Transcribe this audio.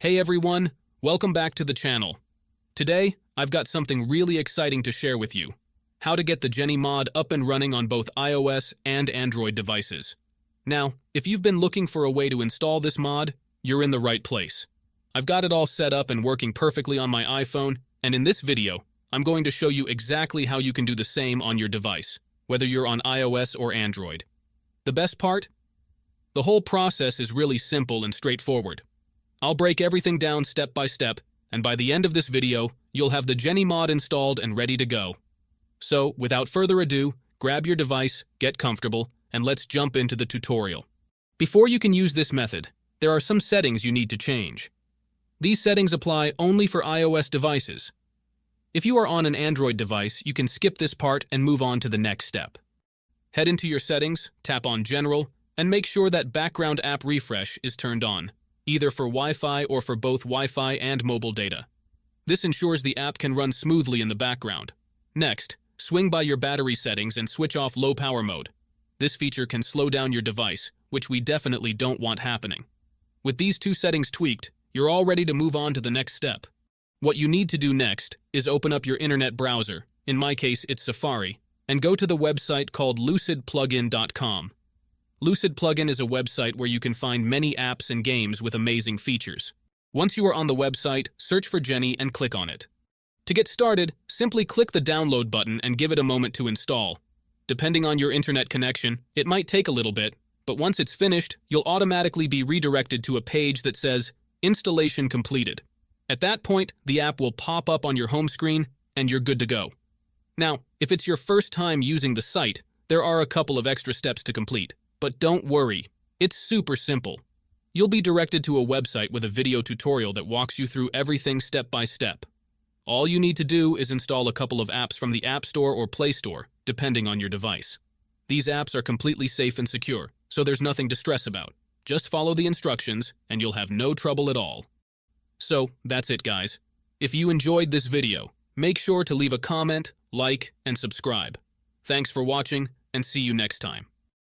Hey everyone, welcome back to the channel. Today, I've got something really exciting to share with you. How to get the Jenny mod up and running on both iOS and Android devices. Now, if you've been looking for a way to install this mod, you're in the right place. I've got it all set up and working perfectly on my iPhone, and in this video, I'm going to show you exactly how you can do the same on your device, whether you're on iOS or Android. The best part? The whole process is really simple and straightforward. I'll break everything down step by step, and by the end of this video, you'll have the Jenny mod installed and ready to go. So, without further ado, grab your device, get comfortable, and let's jump into the tutorial. Before you can use this method, there are some settings you need to change. These settings apply only for iOS devices. If you are on an Android device, you can skip this part and move on to the next step. Head into your settings, tap on General, and make sure that Background App Refresh is turned on, either for Wi-Fi or for both Wi-Fi and mobile data. This ensures the app can run smoothly in the background. Next, swing by your battery settings and switch off low power mode. This feature can slow down your device, which we definitely don't want happening. With these two settings tweaked, you're all ready to move on to the next step. What you need to do next is open up your internet browser, in my case it's Safari, and go to the website called lucidplugin.com. Lucid Plugin is a website where you can find many apps and games with amazing features. Once you are on the website, search for Jenny and click on it. To get started, simply click the download button and give it a moment to install. Depending on your internet connection, it might take a little bit, but once it's finished, you'll automatically be redirected to a page that says, Installation completed. At that point, the app will pop up on your home screen, and you're good to go. Now, if it's your first time using the site, there are a couple of extra steps to complete. But don't worry, it's super simple. You'll be directed to a website with a video tutorial that walks you through everything step by step. All you need to do is install a couple of apps from the App Store or Play Store, depending on your device. These apps are completely safe and secure, so there's nothing to stress about. Just follow the instructions, and you'll have no trouble at all. So, that's it guys. If you enjoyed this video, make sure to leave a comment, like, and subscribe. Thanks for watching, and see you next time.